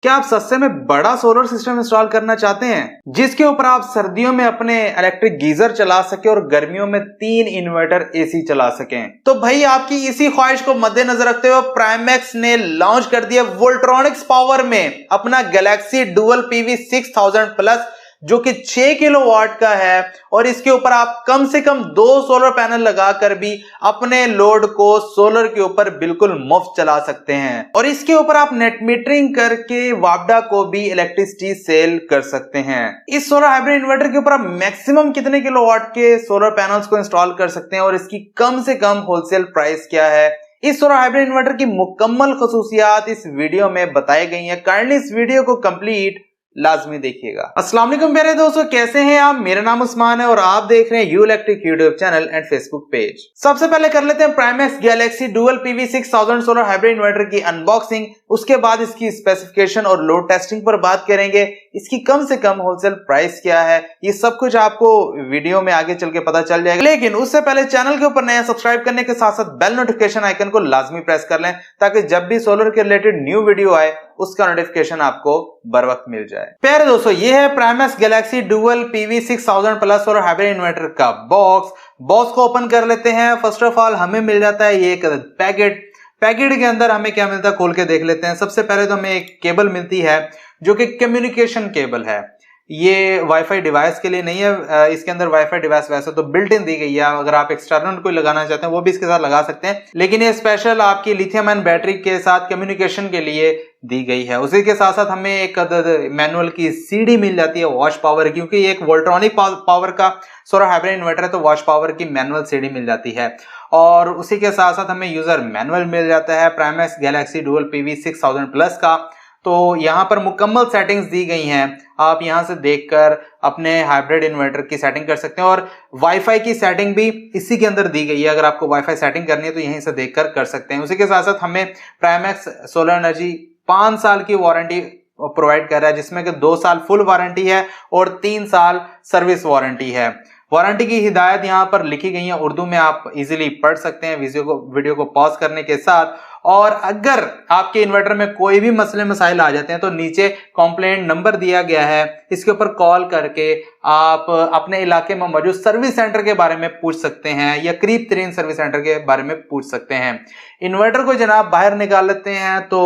क्या आप सस्ते में बड़ा सोलर सिस्टम इंस्टॉल करना चाहते हैं जिसके ऊपर आप सर्दियों में अपने इलेक्ट्रिक गीजर चला सके और गर्मियों में 3 इन्वर्टर एसी चला सकें? तो भाई आपकी इसी ख्वाहिश को मद्देनजर रखते हुए प्राइमैक्स ने लॉन्च कर दिया वोल्ट्रॉनिक्स पावर में अपना गैलेक्सी डुअल पीवी 6000 प्लस, जो कि 6 किलोवाट का है। और इसके ऊपर आप कम से कम 2 सोलर पैनल लगाकर भी अपने लोड को सोलर के ऊपर बिल्कुल मुफ्त चला सकते हैं। और इसके ऊपर आप नेट मीटरिंग करके वापडा को भी इलेक्ट्रिसिटी सेल कर सकते हैं। इस सोलर हाइब्रिड इन्वर्टर के ऊपर आप मैक्सिमम कितने किलोवाट के सोलर पैनल्स को इंस्टॉल कर सकते हैं और इसकी कम से कम होलसेल प्राइस क्या है, इस सोलर हाइब्रिड इन्वर्टर की मुकम्मल खसूसियात इस वीडियो में बताई गई हैं। काइंडली इस वीडियो को कंप्लीट लाजमी देखिएगा। अस्सलाम वालेकुम प्यारे दोस्तों, कैसे हैं आप? मेरा नाम उस्मान है और आप देख रहे हैं U Electric YouTube channel and Facebook page. सबसे पहले कर लेते हैं Primax Galaxy dual PV 6000 solar hybrid inverter की अनबॉक्सिंग। उसके बाद इसकी स्पेसिफिकेशन और लोड टेस्टिंग पर बात करेंगे। इसकी कम से कम होलसेल प्राइस क्या है, ये सब कुछ आपको वीडियो में आगे चल के पता चल जाएगा। लेकिन उससे पहले चैनल के ऊपर नया सब्सक्राइब करने के साथ साथ बेल नोटिफिकेशन आइकन को लाजमी प्रेस कर लें ताकि जब भी सोलर के रिलेटेड न्यू वीडियो आए उसका नोटिफिकेशन आपको बर वक्त मिल जाए। प्यारे दोस्तों, ये है Primax Galaxy dual PV 6000 plus solar hybrid inverter का बॉक्स को ओपन कर लेते हैं। फर्स्ट ऑफ ऑल हमें मिल जाता है ये एक पैकेट के अंदर हमें क्या मिलता है खोल के देख लेते हैं। सबसे पहले तो हमें एक केबल मिलती है जो कि कम्युनिकेशन केबल है। ये वाईफाई डिवाइस के लिए नहीं है, इसके अंदर वाईफाई डिवाइस वैसे तो बिल्ट इन दी गई है। अगर आप एक्सटर्नल कोई लगाना चाहते हैं वो भी इसके साथ लगा सकते हैं, लेकिन ये स्पेशल आपकी लिथियम आयन बैटरी के साथ कम्युनिकेशन के लिए दी गई है। उसी के साथ साथ हमें एक मैनुअल की सीडी मिल जाती है वॉश पावर, क्योंकि ये एक वोल्ट्रॉनिक पावर का सोलर हाइब्रिड इन्वर्टर है तो वॉश पावर की मैनुअल सीडी मिल जाती है। और उसी के साथ साथ हमें यूजर मैनुअल मिल जाता है Primax Galaxy dual PV 6000 plus का। तो यहाँ पर मुकम्मल सेटिंग्स दी गई हैं, आप यहाँ से देखकर अपने हाइब्रिड इन्वर्टर की सेटिंग कर सकते हैं। और वाईफाई की सेटिंग भी इसी के अंदर दी गई है, अगर आपको वाईफाई सेटिंग करनी है तो यहीं से देखकर कर सकते हैं। उसी के साथ साथ हमें प्राइमैक्स सोलर एनर्जी 5 साल की वारंटी प्रोवाइड कर रहा है, जिसमें कि 2 साल फुल वारंटी है और 3 साल सर्विस वारंटी है। वारंटी की हिदायत यहाँ पर लिखी गई है उर्दू में, आप इजीली पढ़ सकते हैं वीडियो को पॉज करने के साथ। और अगर आपके इन्वर्टर में कोई भी मसले मसाइल आ जाते हैं तो नीचे कंप्लेंट नंबर दिया गया है, इसके ऊपर कॉल करके आप अपने इलाके में मौजूद सर्विस सेंटर के बारे में पूछ सकते हैं या करीब तरीन सर्विस सेंटर के बारे में पूछ सकते हैं। इन्वर्टर को जनाब बाहर निकाल लेते हैं तो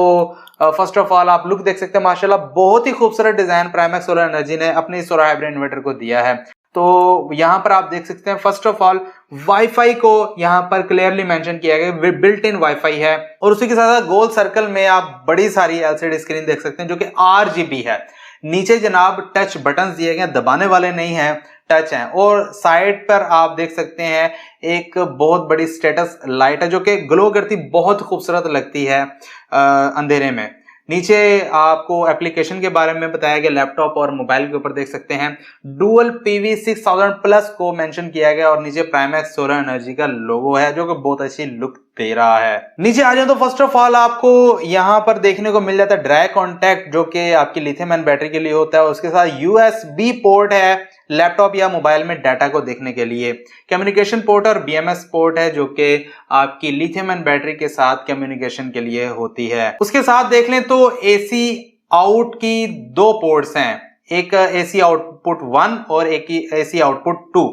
फर्स्ट ऑफ ऑल आप लुक देख सकते हैं, माशाल्लाह बहुत ही खूबसूरत डिजाइन प्राइमैक्स सोलर एनर्जी ने अपनी सोलर हाइब्रिड इन्वर्टर को दिया है। तो यहां पर आप देख सकते हैं फर्स्ट ऑफ ऑल वाईफाई को यहां पर क्लियरली मेंशन किया गया, बिल्ट इन वाईफाई है। और उसी के साथ साथ गोल सर्कल में आप बड़ी सारी एलसीडी स्क्रीन देख सकते हैं जो कि RGB है। नीचे जनाब टच बटन्स दिए गए, दबाने वाले नहीं हैं, टच हैं। और साइड पर आप देख सकते हैं एक बहुत बड़ी स्टेटस लाइट है जो कि ग्लो करती बहुत खूबसूरत लगती है अंधेरे में। नीचे आपको एप्लीकेशन के बारे में बताया गया, लैपटॉप और मोबाइल के ऊपर देख सकते हैं डुअल पीवी 6000 प्लस को मेंशन किया गया और नीचे प्राइमैक्स सोलर एनर्जी का लोगो है जो कि बहुत अच्छी लुक दे रहा है। नीचे आ जाए तो फर्स्ट ऑफ ऑल आपको यहां पर देखने को मिल जाता है ड्राई कॉन्टैक्ट जो कि आपकी लिथियम आयन बैटरी के लिए होता है। उसके साथ USB पोर्ट है लैपटॉप या मोबाइल में डाटा को देखने के लिए, कम्युनिकेशन पोर्ट और BMS पोर्ट है जो कि आपकी लिथियम आयन बैटरी के साथ कम्युनिकेशन के लिए होती है। उसके साथ देख लें तो AC आउट की 2 पोर्ट्स हैं, एक AC आउटपुट 1 और एक AC आउटपुट 2,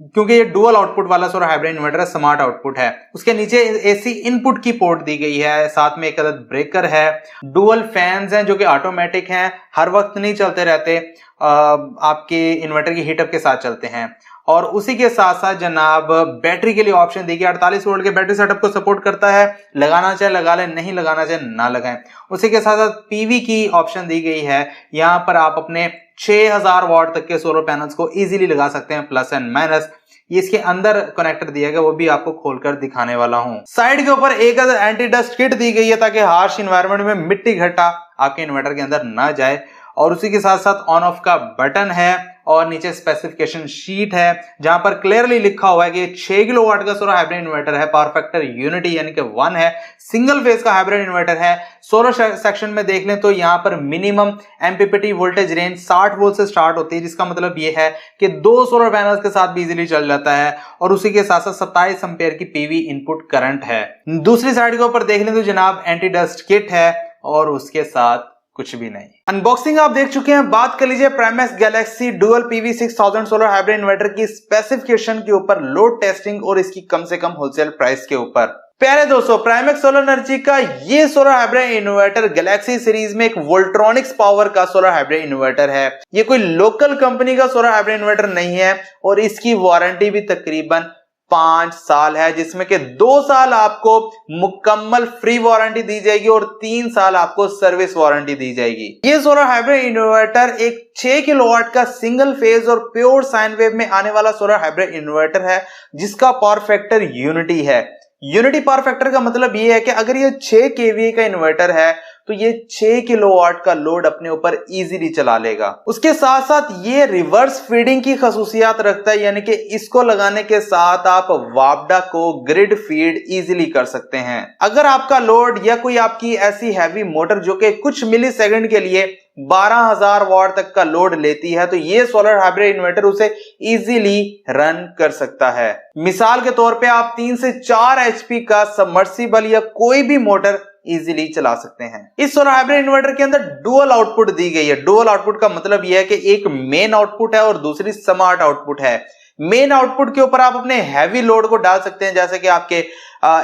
क्योंकि ये डुअल आउटपुट वाला सोलर हाइब्रिड इन्वर्टर है, स्मार्ट आउटपुट है। उसके नीचे AC इनपुट की पोर्ट दी गई है, साथ में एक अदद ब्रेकर है। डुअल फैंस हैं जो कि ऑटोमेटिक हैं, हर वक्त नहीं चलते रहते, आपके इन्वर्टर की हीटअप के साथ चलते हैं। और उसी के साथ साथ जनाब बैटरी के लिए ऑप्शन दी गई, 48 वोल्ट के बैटरी सेटअप को सपोर्ट करता है, लगाना चाहे लगा लें, नहीं लगाना चाहे ना लगाएं। उसी के साथ साथ PV की ऑप्शन दी गई है, यहां पर आप अपने 6000 वाट तक के सोलर पैनल्स को इजीली लगा सकते हैं, प्लस एंड माइनस। ये इसके अंदर कनेक्टर दिया गया, वो भी आपको खोलकर दिखाने वाला हूं। साइड के ऊपर एक एंटी डस्ट किट दी गई है ताकि हार्श इन्वायरमेंट में मिट्टी घटा आपके इन्वर्टर के अंदर ना जाए। और उसी के साथ साथ ऑन ऑफ का बटन है और नीचे स्पेसिफिकेशन शीट है जहां पर क्लियरली लिखा हुआ है कि 6 किलोवाट का सोलर हाइब्रिड इन्वर्टर है, पावर फैक्टर यूनिटी यानी कि 1 है, सिंगल फेज का हाइब्रिड इन्वर्टर है। सोलर सेक्शन में देख लें तो यहां पर minimum MPPT voltage range 60 volt से स्टार्ट होती है, जिसका मतलब यह है कि 2 सोलर पैनल्स के साथ भी इजीली चल जाता है। और उसी के साथ साथ 27 एम्पेयर की PV इनपुट करंट है। दूसरी साइड के ऊपर देख लें तो जनाब एंटी डस्ट किट है और उसके साथ कुछ भी नहीं। अनबॉक्सिंग आप देख चुके हैं, बात कर लीजिए Primax Galaxy dual PV 6000 solar hybrid inverter की स्पेसिफिकेशन के ऊपर, लोड टेस्टिंग और इसकी कम से कम होलसेल प्राइस के ऊपर। प्यारे दोस्तों, प्राइमेक्स सोलर एनर्जी का ये solar hybrid inverter Galaxy series में एक वोल्ट्रॉनिक्स पावर का सोलर हाइब्रिड इन्वर्टर है। ये कोई लोकल कंपनी का सोलर हाइब्रिड इन्वर्टर नहीं है और इसकी वारंटी भी तकरीबन 5 साल है, जिसमें कि 2 साल आपको मुकम्मल फ्री वारंटी दी जाएगी और 3 साल आपको सर्विस वारंटी दी जाएगी। ये सोलर हाइब्रिड इन्वर्टर एक 6 किलोवाट का सिंगल फेज और प्योर साइन वेव में आने वाला सोलर हाइब्रिड इन्वर्टर है, जिसका पावर फैक्टर यूनिटी है। यूनिटी पावर फैक्टर का मतलब ये है कि अगर ये 6 केवीए का इन्वर्टर है तो ये 6 किलोवाट का लोड अपने ऊपर इजीली चला लेगा। उसके साथ साथ ये रिवर्स फीडिंग की खसूसियात रखता है, यानी कि इसको लगाने के साथ आप वापडा को ग्रिड फीड इजीली कर सकते हैं। अगर आपका लोड या कोई आपकी ऐसी हैवी मोटर जो कि कुछ मिली सेकंड के लिए 12,000 वाट तक का लोड लेती है, तो ये सोलर हाइब्रिड इन्वर्टर उसे इजीली रन कर सकता है। मिसाल के तौर पे आप 3 से 4 एचपी का सबमर्सिबल या कोई भी मोटर इजीली चला सकते हैं। इस सोलर हाइब्रिड इन्वर्टर के अंदर डुअल आउटपुट दी गई है। डुअल आउटपुट का मतलब यह है कि एक मेन आउटपुट है और दूसरी स्मार्ट आउटपुट है। मेन आउटपुट के ऊपर आप अपने हैवी लोड को डाल सकते हैं, जैसे कि आपके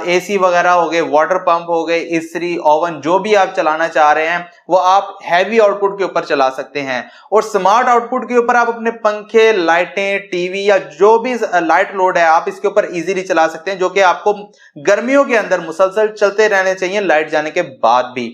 एसी वगैरह हो गए, वाटर पंप हो गए, इस्त्री, ओवन, जो भी आप चलाना चाह रहे हैं वो आप हैवी आउटपुट के ऊपर चला सकते हैं। और स्मार्ट आउटपुट के ऊपर आप अपने पंखे, लाइटें, टीवी या जो भी लाइट लोड है आप इसके ऊपर इजीली चला सकते हैं, जो कि आपको गर्मियों के अंदर मुसलसल चलते रहने चाहिए लाइट जाने के बाद भी।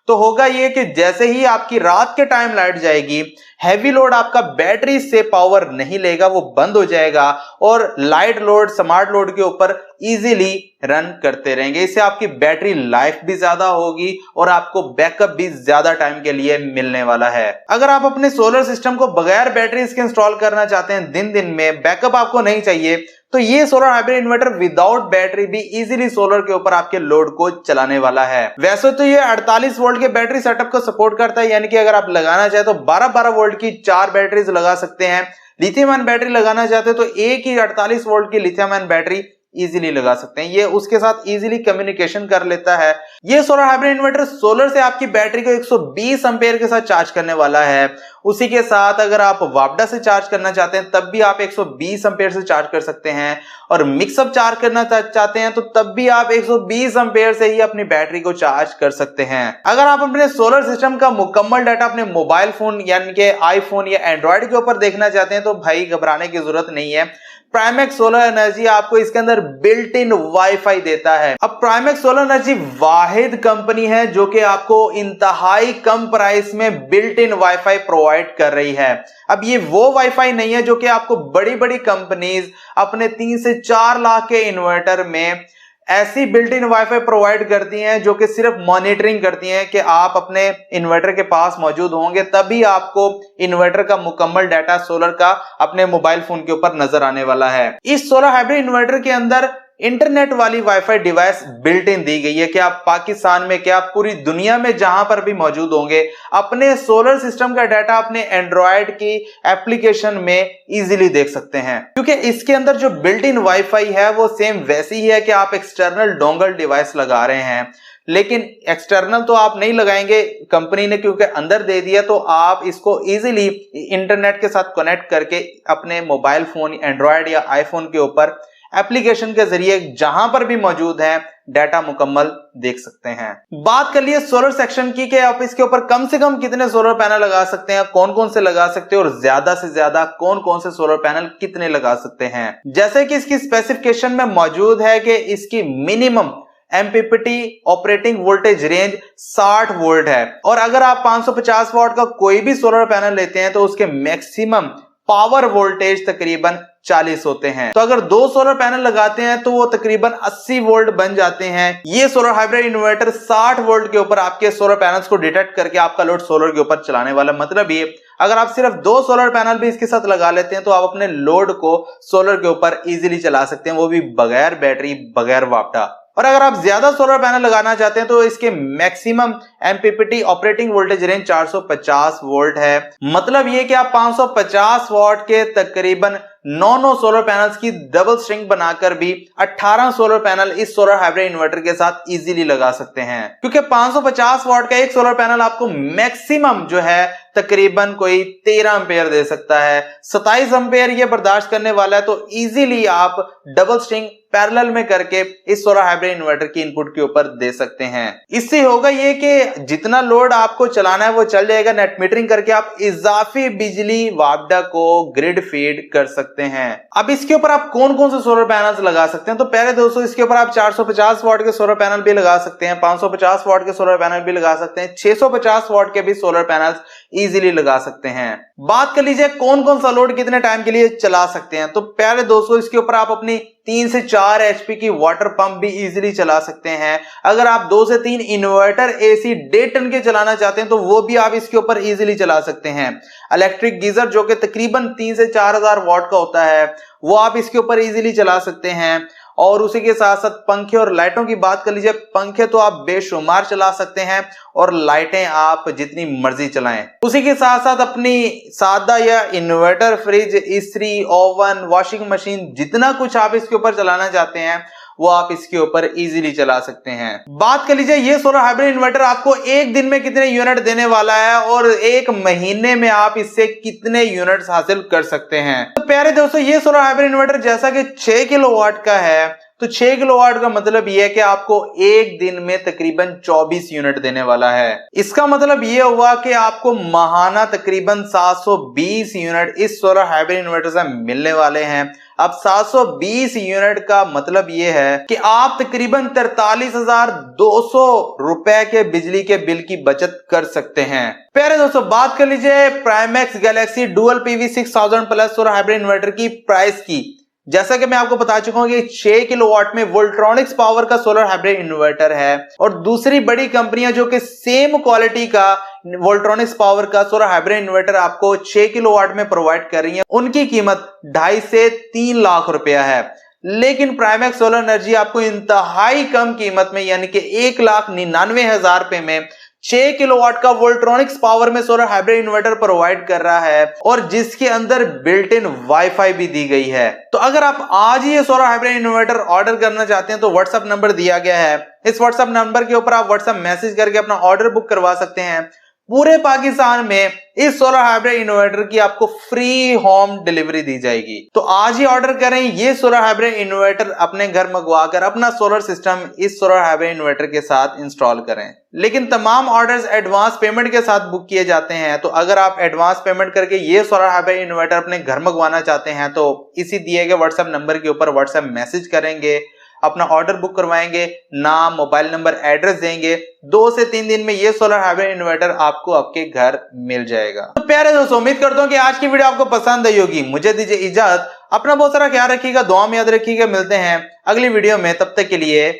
तो होगा ये कि जैसे ही आपकी रात के टाइम लाइट जाएगी, हैवी लोड आपका बैटरी से पावर नहीं लेगा, वो बंद हो जाएगा और लाइट लोड, स्मार्ट लोड के ऊपर इजीली रन करते रहेंगे। इससे आपकी बैटरी लाइफ भी ज्यादा होगी और आपको बैकअप भी ज्यादा टाइम के लिए मिलने वाला है। अगर आप अपने सोलर सिस्टम को बगैर बैटरी के इंस्टॉल करना चाहते हैं, दिन में बैकअप आपको नहीं चाहिए, तो ये solar hybrid inverter without battery भी इजीली सोलर के ऊपर आपके लोड को चलाने वाला है। वैसे तो ये 48 वोल्ट के बैटरी सेटअप को सपोर्ट करता है, यानी कि अगर आप लगाना चाहे तो 12-12 वोल्ट की 4 बैटरीज लगा सकते हैं। लिथियम आयन बैटरी लगाना चाहते हैं तो एक ही 48 वोल्ट की लिथियम आयन बैटरी इजीली लगा सकते हैं। ये उसके साथ इजीली कम्युनिकेशन कर लेता है। ये सोलर हाइब्रिड इन्वर्टर सोलर से आपकी बैटरी को 120 एम्पेयर के साथ चार्ज करने वाला है। उसी के साथ अगर आप वापडा से चार्ज करना चाहते हैं तब भी आप 120 एम्पेयर से चार्ज कर सकते हैं, और मिक्सअप चार्ज करना चाहते हैं तो तब भी आप 120 एम्पेयर से ही अपनी बैटरी को चार्ज कर सकते हैं। अगर आप अपने सोलर सिस्टम का मुकम्मल डाटा अपने मोबाइल फोन यानी कि आईफोन या एंड्रॉइड के ऊपर देखना चाहते हैं तो भाई घबराने की जरूरत नहीं है। प्राइमेक्स सोलर एनर्जी आपको इसके अंदर बिल्ट इन वाईफाई देता है। अब प्राइमेक्स सोलर एनर्जी वाहिद कंपनी है जो कि आपको इंतहाई कम प्राइस में बिल्ट इन वाईफाई प्रोवाइड कर रही है। अब ये वो वाईफाई नहीं है जो कि आपको बड़ी बड़ी कंपनीज अपने 3 से 4 लाख के इन्वर्टर में ऐसी बिल्ट इन वाईफाई प्रोवाइड करती हैं जो कि सिर्फ मॉनिटरिंग करती हैं कि आप अपने इन्वर्टर के पास मौजूद होंगे तभी आपको इन्वर्टर का मुकम्मल डाटा सोलर का अपने मोबाइल फोन के ऊपर नजर आने वाला है। इस सोलर हाइब्रिड इन्वर्टर के अंदर इंटरनेट वाली वाईफाई डिवाइस बिल्ट इन दी गई है कि आप पाकिस्तान में क्या पूरी दुनिया में जहां पर भी मौजूद होंगे अपने सोलर सिस्टम का डाटा अपने एंड्रॉयड की एप्लीकेशन में इजीली देख सकते हैं, क्योंकि इसके अंदर जो बिल्ट इन वाईफाई है वो सेम वैसी ही है कि आप एक्सटर्नल डोंगल डिवाइस लगा रहे हैं, लेकिन एक्सटर्नल तो आप नहीं लगाएंगे, कंपनी ने क्योंकि अंदर दे दिया तो आप इसको इजीली इंटरनेट के साथ कनेक्ट करके अपने मोबाइल फोन एंड्रॉयड या आईफोन के ऊपर एप्लीकेशन के जरिए जहां पर भी मौजूद है डाटा मुकम्मल देख सकते हैं। बात कर लिए सोलर सेक्शन की कि आप इसके ऊपर कम से कम कितने सोलर पैनल लगा सकते हैं, कौन कौन से लगा सकते हैं और ज्यादा से ज्यादा कौन कौन से सोलर पैनल कितने लगा सकते हैं। जैसे कि इसकी स्पेसिफिकेशन में मौजूद है कि इसकी minimum MPPT operating voltage range 60 volt है, और अगर आप 550 वाट का कोई भी सोलर पैनल लेते हैं तो उसके मैक्सिमम पावर वोल्टेज तकरीबन 40 होते हैं। तो अगर 2 सोलर पैनल लगाते हैं तो वो तकरीबन 80 वोल्ट बन जाते हैं। ये सोलर हाइब्रिड इन्वर्टर 60 वोल्ट के ऊपर आपके सोलर पैनल्स को डिटेक्ट करके आपका लोड सोलर के ऊपर चलाने वाला। मतलब ये अगर आप सिर्फ 2 सोलर पैनल भी इसके साथ लगा लेते हैं तो आप अपने लोड को सोलर के ऊपर इजीली चला सकते हैं, वो भी बगैर बैटरी, बगैर वापडा। और अगर आप ज्यादा सोलर पैनल लगाना चाहते हैं तो इसके maximum MPPT operating voltage range 450 volt है। मतलब ये कि आप 550 वाट के तकरीबन 9 सोलर पैनल्स की डबल स्ट्रिंग बनाकर भी 18 सोलर पैनल इस सोलर हाइब्रिड इन्वर्टर के साथ इजीली लगा सकते हैं, क्योंकि 550 वाट का एक सोलर पैनल आपको मैक्सिमम जो है तकरीबन कोई 13 एम्पेयर दे सकता है। 27 एम्पेयर ये बर्दाश्त करने वाला है, तो इजीली आप डबल स्ट्रिंग पैरेलल में करके इस सोलर हाइब्रिड इन्वर्टर की इनपुट के ऊपर दे सकते हैं। इससे होगा ये कि जितना लोड आपको चलाना है वो चल जाएगा। नेट मीटरिंग करके आप इजाफी बिजली वापडा को ग्रिड फीड कर सकते हैं। अब इसके ऊपर आप कौन कौन से सोलर पैनल्स लगा सकते हैं, तो पहले दोस्तों इसके ऊपर आप 450 वाट के सोलर पैनल भी लगा सकते हैं, 550 वाट के सोलर पैनल भी लगा सकते हैं, 650 वाट के भी सोलर पैनल्स इजीली लगा सकते हैं। बात कर लीजिए कौन कौन सा लोड कितने टाइम के लिए चला सकते हैं, तो पहले दोस्तों इसके ऊपर आप अपनी 3 से 4 HP की वाटर पंप भी इजीली चला सकते हैं। अगर आप 2 से 3 इन्वर्टर AC 1.5 टन के चलाना चाहते हैं तो वो भी आप इसके ऊपर इजीली चला सकते हैं। इलेक्ट्रिक गीजर जो कि तकरीबन 3 से 4000 वाट का होता है वो आप इसके ऊपर इजीली चला सकते हैं। और उसी के साथ साथ पंखे और लाइटों की बात कर लीजिए, पंखे तो आप बेशुमार चला सकते हैं और लाइटें आप जितनी मर्जी चलाएं। उसी के साथ साथ अपनी सादा या इन्वर्टर, फ्रिज, इस्त्री, ओवन, वॉशिंग मशीन, जितना कुछ आप इसके ऊपर चलाना चाहते हैं वो आप इसके ऊपर इजीली चला सकते हैं। बात कर लीजिए ये सोलर हाइब्रिड इन्वर्टर आपको एक दिन में कितने यूनिट देने वाला है और एक महीने में आप इससे कितने यूनिट्स हासिल कर सकते हैं। तो प्यारे दोस्तों ये सोलर हाइब्रिड इन्वर्टर जैसा कि 6 किलोवाट का है, तो 6 किलोवाट का मतलब यह है कि आपको एक दिन में तकरीबन 24 यूनिट देने वाला है। इसका मतलब यह हुआ कि आपको माहाना तकरीबन 720 यूनिट इस सोलर हाइब्रिड इन्वर्टर से मिलने वाले हैं। अब 720 यूनिट का मतलब यह है कि आप तकरीबन 43,200 रुपए के बिजली के बिल की बचत कर सकते हैं। प्यारे दोस्तों बात कर लीजिए Primax Galaxy dual PV 6000 plus solar hybrid inverter की प्राइस की। जैसा कि मैं आपको बता चुका हूं कि 6 किलोवाट में वोल्ट्रॉनिक्स पावर का सोलर हाइब्रिड इन्वर्टर है और दूसरी बड़ी कंपनियां जो कि सेम क्वालिटी का वोल्ट्रॉनिक्स पावर का सोलर हाइब्रिड इन्वर्टर आपको 6 किलोवाट में प्रोवाइड कर रही है, उनकी कीमत 2.5 से 3 लाख रुपया है। लेकिन प्राइमैक्स सोलर एनर्जी आपको इंतहाई कम कीमत में यानी कि 1,99,000 रुपए में 6 किलोवाट का वोल्ट्रॉनिक्स पावर में सोलर हाइब्रिड इन्वर्टर प्रोवाइड कर रहा है और जिसके अंदर बिल्ट इन वाईफाई भी दी गई है। तो अगर आप आज ही ये सोलर हाइब्रिड इन्वर्टर ऑर्डर करना चाहते हैं तो व्हाट्सएप नंबर दिया गया है, इस व्हाट्सएप नंबर के ऊपर आप व्हाट्सएप मैसेज करके अपना ऑर्डर बुक करवा सकते हैं। पूरे पाकिस्तान में इस सोलर हाइब्रिड इन्वर्टर की आपको फ्री होम डिलीवरी दी जाएगी। तो आज ही ऑर्डर करें ये सोलर हाइब्रिड इन्वर्टर, अपने घर मंगवाकर अपना सोलर सिस्टम इस सोलर हाइब्रिड इन्वर्टर के साथ इंस्टॉल करें। लेकिन तमाम ऑर्डर्स एडवांस पेमेंट के साथ बुक किए जाते हैं, तो अगर आप एडवांस पेमेंट करके ये सोलर हाइब्रिड इन्वर्टर अपने घर मंगवाना चाहते हैं तो इसी दिए गए व्हाट्सएप नंबर के ऊपर व्हाट्सएप मैसेज करेंगे, अपना ऑर्डर बुक करवाएंगे, नाम, मोबाइल नंबर, एड्रेस देंगे, 2 से 3 दिन में ये सोलर हाइब्रिड इन्वर्टर आपको आपके घर मिल जाएगा। तो प्यारे दोस्तों उम्मीद करता हूं कि आज की वीडियो आपको पसंद आई होगी। मुझे दीजिए इजाजत, अपना बहुत सारा ख्याल रखिएगा, दुआ में याद रखिएगा। मिलते हैं अगली वीडियो में, तब तक के लिए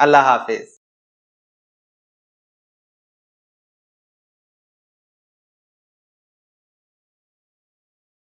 अल्लाह हाफिज।